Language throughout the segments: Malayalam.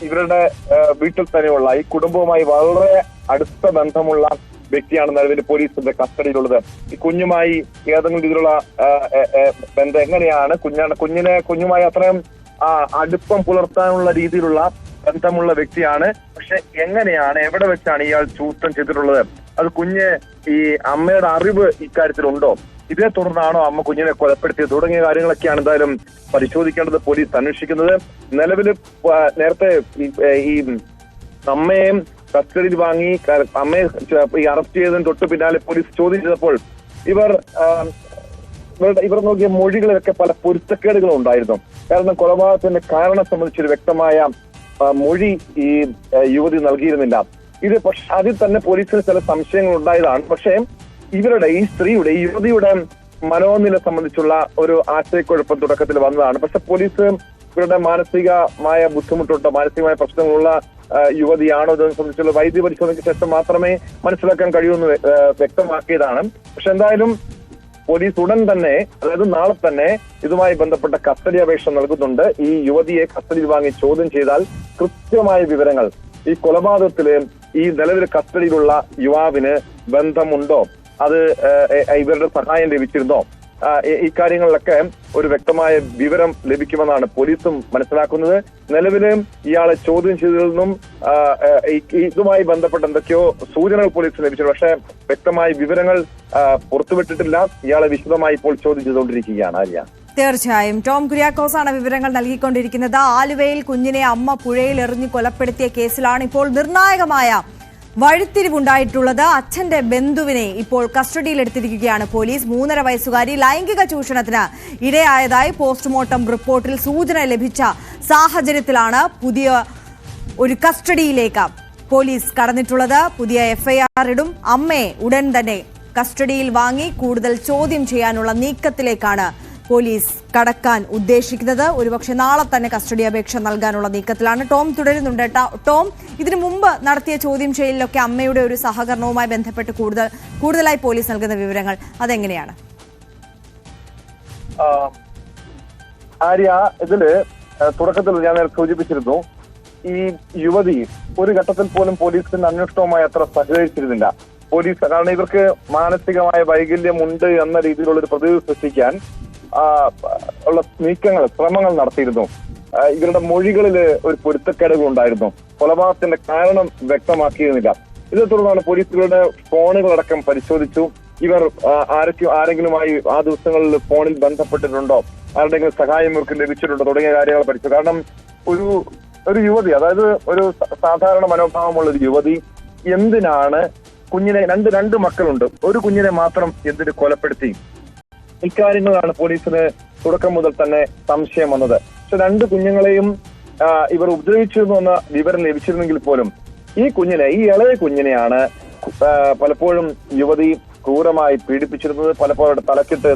ഇവരുടെ വീട്ടിൽ തന്നെയുള്ള ഈ കുടുംബവുമായി വളരെ അടുത്ത ബന്ധമുള്ള വ്യക്തിയാണ് നിലവിൽ പോലീസിന്റെ കസ്റ്റഡിയിലുള്ളത്. ഈ കുഞ്ഞുമായി ഏതെങ്കിലും രീതിയിലുള്ള ബന്ധം എങ്ങനെയാണ് കുഞ്ഞുമായി അത്രയും അടുപ്പം പുലർത്താനുള്ള രീതിയിലുള്ള ബന്ധമുള്ള വ്യക്തിയാണ്. പക്ഷെ എങ്ങനെയാണ് എവിടെ വെച്ചാണ് ഇയാൾ ചൂഷണം ചെയ്തിട്ടുള്ളത്? അത് ഈ അമ്മയുടെ അറിവ് ഇക്കാര്യത്തിലുണ്ടോ? ഇതേ തുടർന്നാണോ അമ്മ കുഞ്ഞിനെ കൊലപ്പെടുത്തിയത് തുടങ്ങിയ കാര്യങ്ങളൊക്കെയാണ് എന്തായാലും പരിശോധിക്കേണ്ടത്, പോലീസ് അന്വേഷിക്കുന്നത്. നിലവിൽ നേരത്തെ ഈ അമ്മയെയും കസ്റ്റഡിയിൽ വാങ്ങി അമ്മയെ അറസ്റ്റ് ചെയ്തതിന് തൊട്ട് പിന്നാലെ പോലീസ് ചോദ്യം ചെയ്തപ്പോൾ ഇവർ നോക്കിയ മൊഴികളിലൊക്കെ പല പൊരുത്തക്കേടുകളും ഉണ്ടായിരുന്നു. കാരണം കൊലപാതകത്തിന്റെ കാരണം സംബന്ധിച്ചൊരു വ്യക്തമായ മൊഴി ഈ യുവതി നൽകിയിരുന്നില്ല. ഇത് പക്ഷെ അതിൽ തന്നെ പോലീസിന് ചില സംശയങ്ങൾ ഉണ്ടായതാണ്. പക്ഷേ ഈ യുവതിയുടെ മനോനില സംബന്ധിച്ചുള്ള ഒരു ആശയക്കുഴപ്പം തുടക്കത്തിൽ വന്നതാണ്. പക്ഷെ പോലീസ് ഇവരുടെ മാനസികമായ ബുദ്ധിമുട്ടുണ്ടോ, മാനസികമായ പ്രശ്നങ്ങളുള്ള യുവതിയാണോ ഇതെന്ന് സംബന്ധിച്ചുള്ള വൈദ്യ പരിശോധനയ്ക്ക് ശേഷം മാത്രമേ മനസ്സിലാക്കാൻ കഴിയൂന്ന് വ്യക്തമാക്കിയതാണ്. പക്ഷെ എന്തായാലും പോലീസ് ഉടൻ തന്നെ, അതായത് നാളെ തന്നെ ഇതുമായി ബന്ധപ്പെട്ട കസ്റ്റഡി അപേക്ഷ നൽകുന്നുണ്ട്. ഈ യുവതിയെ കസ്റ്റഡിയിൽ വാങ്ങി ചോദ്യം ചെയ്താൽ കൃത്യമായ വിവരങ്ങൾ ഈ കൊലപാതകത്തില് ഈ നിലവിൽ കസ്റ്റഡിയിലുള്ള യുവാവിന് ബന്ധമുണ്ടോ, അത് ഇവരുടെ സഹായം ലഭിച്ചിരുന്നോ, ഇക്കാര്യങ്ങളിലൊക്കെ ഒരു വ്യക്തമായ വിവരം ലഭിക്കുമെന്നാണ് പോലീസും മനസ്സിലാക്കുന്നത്. നിലവില് ഇയാളെ ചോദ്യം ചെയ്തതിൽ നിന്നും ഇതുമായി ബന്ധപ്പെട്ട എന്തൊക്കെയോ സൂചനകൾ പോലീസിന് ലഭിച്ചിട്ടുണ്ട്. പക്ഷെ വ്യക്തമായ വിവരങ്ങൾ പുറത്തുവിട്ടിട്ടില്ല. ഇയാളെ വിശദമായി ഇപ്പോൾ ചോദ്യം ചെയ്തുകൊണ്ടിരിക്കുകയാണ്. ആര്യ, തീർച്ചയായും ടോം കുര്യാക്കോസ് ആണ് വിവരങ്ങൾ നൽകിക്കൊണ്ടിരിക്കുന്നത്. ആലുവയിൽ കുഞ്ഞിനെ അമ്മ പുഴയിൽ എറിഞ്ഞു കൊലപ്പെടുത്തിയ കേസിലാണ് ഇപ്പോൾ നിർണായകമായ വഴിത്തിരിവുണ്ടായിട്ടുള്ളത്. അച്ഛന്റെ ബന്ധുവിനെ ഇപ്പോൾ കസ്റ്റഡിയിലെടുത്തിരിക്കുകയാണ് പോലീസ്. 3.5 വയസ്സുകാരി ലൈംഗിക ചൂഷണത്തിന് ഇരയായതായി പോസ്റ്റ്മോർട്ടം റിപ്പോർട്ടിൽ സൂചന ലഭിച്ച സാഹചര്യത്തിലാണ് പുതിയ ഒരു കസ്റ്റഡിയിലേക്ക് പോലീസ് കടന്നിട്ടുള്ളത്. പുതിയ FIR ഇടും. അമ്മയെ ഉടൻ തന്നെ കസ്റ്റഡിയിൽ വാങ്ങി കൂടുതൽ ചോദ്യം ചെയ്യാനുള്ള നീക്കത്തിലേക്കാണ് പോലീസ് കടക്കാൻ ഉദ്ദേശിക്കുന്നത്. ഒരുപക്ഷെ നാളെ തന്നെ കസ്റ്റഡി അപേക്ഷ നൽകാനുള്ള നീക്കത്തിലാണ്. ടോം തുടരുന്നുണ്ട്. ടോം, ഇതിനു മുമ്പ് നടത്തിയ ചോദ്യം ചെയ്യലിലൊക്കെ അമ്മയുടെ ഒരു സഹകരണവുമായി ബന്ധപ്പെട്ട് കൂടുതലായി പോലീസ് നൽകുന്ന വിവരങ്ങൾ അതെങ്ങനെയാണ്? ആര്യ, ഇതില് തുടക്കത്തിൽ ഞാൻ സൂചിപ്പിച്ചിരുന്നു, ഈ യുവതി ഒരു ഘട്ടത്തിൽ പോലും പോലീസിന്റെ അന്വേഷണവുമായി അത്ര സഹകരിച്ചിരുന്നില്ല. പോലീസ് കാരണം ഇവർക്ക് മാനസികമായ വൈകല്യമുണ്ട് എന്ന രീതിയിലുള്ള ഒരു പ്രതീതി സൃഷ്ടിക്കാൻ ഉള്ള ശ്രമങ്ങൾ നടത്തിയിരുന്നു. ഇവരുടെ മൊഴികളിൽ ഒരു പൊരുത്തക്കേടുകൾ ഉണ്ടായിരുന്നു. കൊലപാതകത്തിന്റെ കാരണം വ്യക്തമാക്കിയിരുന്നില്ല. ഇതേ തുടർന്നാണ് പോലീസുകളുടെ ഫോണുകളടക്കം പരിശോധിച്ചു. ഇവർ ആരെങ്കിലുമായി ആ ദിവസങ്ങളിൽ ഫോണിൽ ബന്ധപ്പെട്ടിട്ടുണ്ടോ, ആരുടെങ്കിലും സഹായം ഇവർക്ക് ലഭിച്ചിട്ടുണ്ടോ തുടങ്ങിയ കാര്യങ്ങൾ പഠിച്ചു. കാരണം ഒരു യുവതി, അതായത് ഒരു സാധാരണ മനോഭാവമുള്ള ഒരു യുവതി എന്തിനാണ് കുഞ്ഞിനെ രണ്ട് മക്കളുണ്ട്, ഒരു കുഞ്ഞിനെ മാത്രം എന്തിന് കൊലപ്പെടുത്തി? ഇക്കാര്യങ്ങളാണ് പോലീസിന് തുടക്കം മുതൽ തന്നെ സംശയം വന്നത്. പക്ഷെ 2 കുഞ്ഞുങ്ങളെയും ഇവർ ഉപദ്രവിച്ചിരുന്നു എന്ന വിവരം ലഭിച്ചിരുന്നെങ്കിൽ പോലും ഈ ഇളയ കുഞ്ഞിനെയാണ് പലപ്പോഴും യുവതി ക്രൂരമായി പീഡിപ്പിച്ചിരുന്നത്. പലപ്പോഴും തലക്കിട്ട്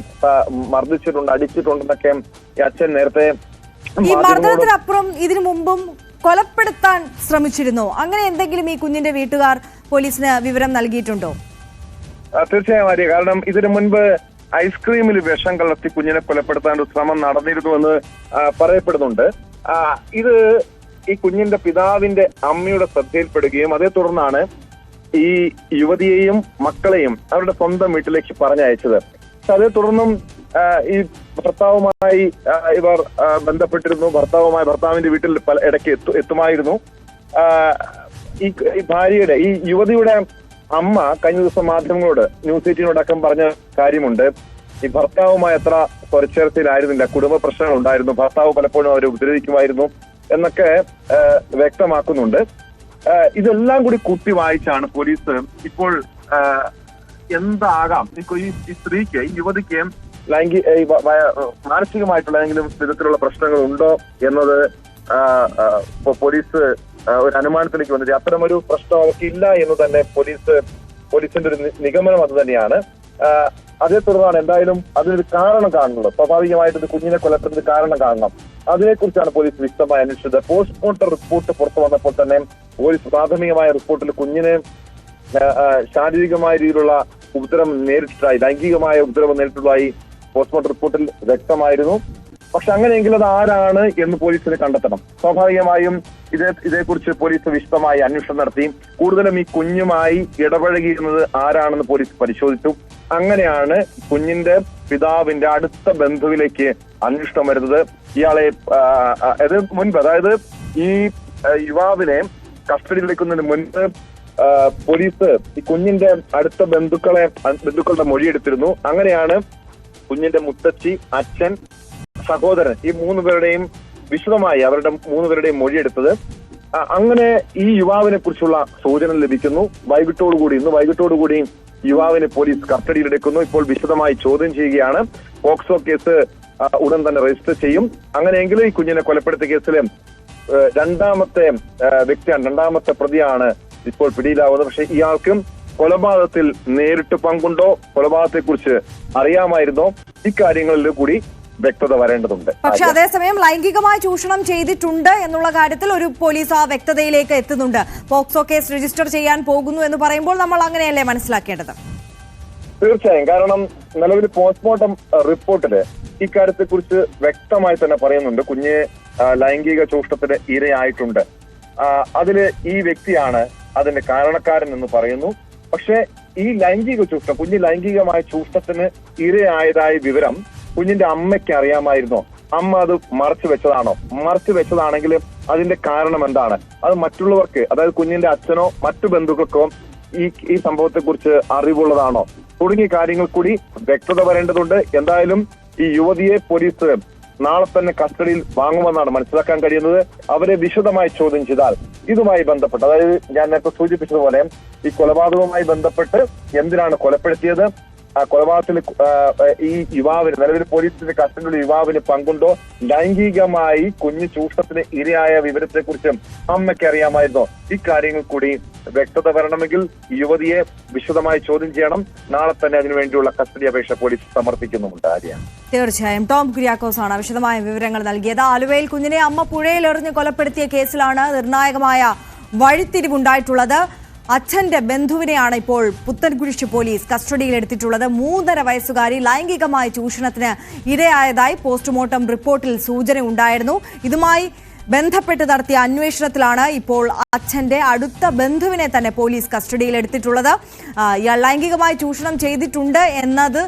മർദ്ദിച്ചിട്ടുണ്ട്, അടിച്ചിട്ടുണ്ടെന്നൊക്കെ ഈ അച്ഛൻ നേരത്തെ. ഈ മർദ്ദനത്തിനപ്പുറം ഇതിനു മുമ്പും കൊലപ്പെടുത്താൻ ശ്രമിച്ചിരുന്നോ? അങ്ങനെ എന്തെങ്കിലും ഈ കുഞ്ഞിന്റെ വീട്ടുകാർ പോലീസിന് വിവരം നൽകിയിട്ടുണ്ടോ? തീർച്ചയായും ആര്യ, കാരണം ഇതിനു മുൻപ് ഐസ്ക്രീമിൽ വിഷം കലർത്തി കുഞ്ഞിനെ കൊലപ്പെടുത്താൻ ഒരു ശ്രമം നടന്നിരുന്നുവെന്ന് പറയപ്പെടുന്നുണ്ട്. ഇത് ഈ കുഞ്ഞിന്റെ പിതാവിന്റെ അമ്മയുടെ ശ്രദ്ധയിൽപ്പെടുകയും അതേ തുടർന്നാണ് ഈ യുവതിയെയും മക്കളെയും അവരുടെ സ്വന്തം വീട്ടിലേക്ക് പറഞ്ഞയച്ചത്. പക്ഷെ അതേ തുടർന്നും ഈ ഭർത്താവുമായി ഇവർ ബന്ധപ്പെട്ടിരുന്നു. ഭർത്താവിന്റെ വീട്ടിൽ ഇടയ്ക്ക് എത്തുമായിരുന്നു. ഈ യുവതിയുടെ അമ്മ കഴിഞ്ഞ ദിവസം മാധ്യമങ്ങളോട്, ന്യൂസ് 18 പറഞ്ഞ കാര്യമുണ്ട്. ഈ ഭർത്താവുമായി അത്ര സ്വരച്ചേർച്ചയിലായിരുന്നില്ല, കുടുംബ പ്രശ്നങ്ങൾ ഉണ്ടായിരുന്നു, ഭർത്താവ് പലപ്പോഴും അവരെ ഉപദ്രവിക്കുമായിരുന്നു എന്നൊക്കെ വ്യക്തമാക്കുന്നുണ്ട്. ഇതെല്ലാം കൂടി കൂട്ടി വായിച്ചാണ് പോലീസ് ഇപ്പോൾ എന്താകാം ഈ സ്ത്രീക്ക്, ഈ യുവതിക്ക് മാനസികമായിട്ടുള്ള ഏതെങ്കിലും വിധത്തിലുള്ള പ്രശ്നങ്ങൾ ഉണ്ടോ എന്നത് പോലീസ് ഒരു അനുമാനത്തിലേക്ക് വന്നിട്ട് അത്തരം ഒരു പ്രശ്നം അവർക്കില്ല എന്ന് തന്നെ പോലീസിന്റെ ഒരു നിഗമനം അത് തന്നെയാണ്. അതേ തുടർന്നാണ് എന്തായാലും അതിനൊരു കാരണം കാണുന്നത്. സ്വാഭാവികമായിട്ട് കുഞ്ഞിനെ കൊലപ്പെടുന്നത് കാരണം കാണണം. അതിനെക്കുറിച്ചാണ് പോലീസ് വിശദമായി അന്വേഷിച്ചത്. പോസ്റ്റ്മോർട്ടം റിപ്പോർട്ട് പുറത്തു വന്നപ്പോൾ തന്നെ പോലീസ് പ്രാഥമികമായ റിപ്പോർട്ടിൽ കുഞ്ഞിന് ശാരീരികമായ രീതിയിലുള്ള ഉപദ്രവം നേരിട്ടതായി, ലൈംഗികമായ ഉപദ്രവം നേരിട്ടതായി പോസ്റ്റ്മോർട്ടം റിപ്പോർട്ടിൽ വ്യക്തമായിരുന്നു. പക്ഷെ അങ്ങനെയെങ്കിൽ അത് ആരാണ് എന്ന് പോലീസിന് കണ്ടെത്തണം. സ്വാഭാവികമായും ഇതേക്കുറിച്ച് പോലീസ് വിശദമായി അന്വേഷണം നടത്തി. കൂടുതലും ഈ കുഞ്ഞുമായി ഇടപഴകിയിരുന്നത് ആരാണെന്ന് പോലീസ് പരിശോധിച്ചു. അങ്ങനെയാണ് കുഞ്ഞിന്റെ പിതാവിന്റെ അടുത്ത ബന്ധുവിലേക്ക് അന്വേഷണം വരുന്നത്. ഇയാളെ അതായത് ഈ യുവാവിനെ കസ്റ്റഡിയിൽ എടുക്കുന്നതിന് മുൻപ് പോലീസ് ഈ കുഞ്ഞിന്റെ അടുത്ത ബന്ധുക്കളുടെ മൊഴിയെടുത്തിരുന്നു. അങ്ങനെയാണ് കുഞ്ഞിന്റെ മുത്തച്ഛി, അച്ഛൻ, സഹോദരൻ ഈ 3 പേരുടെയും വിശദമായി അവരുടെ 3 പേരുടെയും മൊഴിയെടുത്തത്. അങ്ങനെ ഈ യുവാവിനെ കുറിച്ചുള്ള സൂചന ലഭിക്കുന്നു. ഇന്ന് വൈകിട്ടോടുകൂടി യുവാവിനെ പോലീസ് കസ്റ്റഡിയിലെടുക്കുന്നു. ഇപ്പോൾ വിശദമായി ചോദ്യം ചെയ്യുകയാണ്. പോക്സോ കേസ് ഉടൻ തന്നെ രജിസ്റ്റർ ചെയ്യും. അങ്ങനെയെങ്കിൽ ഈ കുഞ്ഞിനെ കൊലപ്പെടുത്തിയ കേസിലെ രണ്ടാമത്തെ വ്യക്തിയാണ്, രണ്ടാമത്തെ പ്രതിയാണ് ഇപ്പോൾ പിടിയിലാവുന്നത്. പക്ഷെ ഇയാൾക്കും കൊലപാതകത്തിൽ നേരിട്ട് പങ്കുണ്ടോ, കൊലപാതകത്തെ കുറിച്ച് അറിയാമായിരുന്നോ, ഇക്കാര്യങ്ങളിൽ കൂടി വ്യക്തത വരേണ്ടതുണ്ട്. പക്ഷെ അതേസമയം ലൈംഗികമായി ചൂഷണം ചെയ്തിട്ടുണ്ട് എന്നുള്ള കാര്യത്തിൽ ഒരു പോലീസ് ആ വ്യക്തതയിലേക്ക് എത്തുന്നുണ്ട്. പോക്സോ കേസ് രജിസ്റ്റർ ചെയ്യാൻ പോകുന്നു എന്ന് പറയുമ്പോൾ നമ്മൾ അങ്ങനെയല്ലേ മനസ്സിലാക്കേണ്ടത്? തീർച്ചയായും. കാരണം നിലവിൽ പോസ്റ്റ്മോർട്ടം റിപ്പോർട്ടില് ഇക്കാര്യത്തെ കുറിച്ച് വ്യക്തമായി തന്നെ പറയുന്നുണ്ട്. കുഞ്ഞ് ലൈംഗിക ചൂഷണത്തിന് ഇരയായിട്ടുണ്ട്. അതില് ഈ വ്യക്തിയാണ് അതിന്റെ കാരണക്കാരൻ എന്ന് പറയുന്നു. പക്ഷെ ഈ ലൈംഗിക ചൂഷണം, കുഞ്ഞ് ലൈംഗികമായ ചൂഷണത്തിന് ഇരയായതായ വിവരം കുഞ്ഞിന്റെ അമ്മയ്ക്ക് അറിയാമായിരുന്നോ? അമ്മ അത് മറച്ചു വെച്ചതാണോ? മറച്ചു വെച്ചതാണെങ്കിൽ അതിന്റെ കാരണം എന്താണ്? അത് മറ്റുള്ളവർക്ക്, അതായത് കുഞ്ഞിന്റെ അച്ഛനോ മറ്റു ബന്ധുക്കൾക്കോ ഈ സംഭവത്തെ കുറിച്ച് അറിവുള്ളതാണോ? തുടങ്ങിയ കാര്യങ്ങൾ കൂടി വ്യക്തത വരേണ്ടതുണ്ട്. എന്തായാലും ഈ യുവതിയെ പോലീസ് നാളെ തന്നെ കസ്റ്റഡിയിൽ വാങ്ങുമെന്നാണ് മനസ്സിലാക്കാൻ കഴിയുന്നത്. അവരെ വിശദമായി ചോദ്യം ചെയ്താൽ ഇതുമായി ബന്ധപ്പെട്ട്, അതായത് ഞാൻ നേരത്തെ സൂചിപ്പിച്ചതുപോലെ ഈ കൊലപാതകവുമായി ബന്ധപ്പെട്ട് എന്തിനാണ് കൊലപ്പെടുത്തിയത്, ആ കൊലപാതകത്തിൽ ഈ യുവാവിന്, നിലവിൽ പോലീസിന്റെ കസ്റ്റഡിയിലുള്ള യുവാവിന് പങ്കുണ്ടോ, ലൈംഗികമായി കുഞ്ഞ് ചൂഷണത്തിന് ഇരയായ വിവരത്തെ കുറിച്ച് അമ്മയ്ക്ക് അറിയാമായിരുന്നോ, ഇക്കാര്യങ്ങൾ കൂടി വ്യക്തത വരണമെങ്കിൽ യുവതിയെ വിശദമായി ചോദ്യം ചെയ്യണം. നാളെ തന്നെ അതിനുവേണ്ടിയുള്ള കസ്റ്റഡി അപേക്ഷ പോലീസ് സമർപ്പിക്കുന്നുമുണ്ട്. തീർച്ചയായും. ടോം കുര്യാക്കോസ് ആണ് വിശദമായ വിവരങ്ങൾ നൽകിയത്. ആലുവയിൽ കുഞ്ഞിനെ അമ്മ പുഴയിലെറിഞ്ഞ് കൊലപ്പെടുത്തിയ കേസിലാണ് നിർണായകമായ വഴിത്തിരിവുണ്ടായിട്ടുള്ളത്. അച്ഛന്റെ ബന്ധുവിനെയാണ് ഇപ്പോൾ പുത്തൻകുരിശ് പോലീസ് കസ്റ്റഡിയിലെടുത്തിട്ടുള്ളത്. 3.5 വയസ്സുകാരി ലൈംഗികമായ ചൂഷണത്തിന് ഇരയായതായി പോസ്റ്റ്മോർട്ടം റിപ്പോർട്ടിൽ സൂചനയുണ്ടായിരുന്നു. ഇതുമായി ബന്ധപ്പെട്ട് നടത്തിയ അന്വേഷണത്തിലാണ് ഇപ്പോൾ അച്ഛന്റെ അടുത്ത ബന്ധുവിനെ തന്നെ പോലീസ് കസ്റ്റഡിയിലെടുത്തിട്ടുള്ളത്. ഇയാൾ ലൈംഗികമായി ചൂഷണം ചെയ്തിട്ടുണ്ട് എന്നത്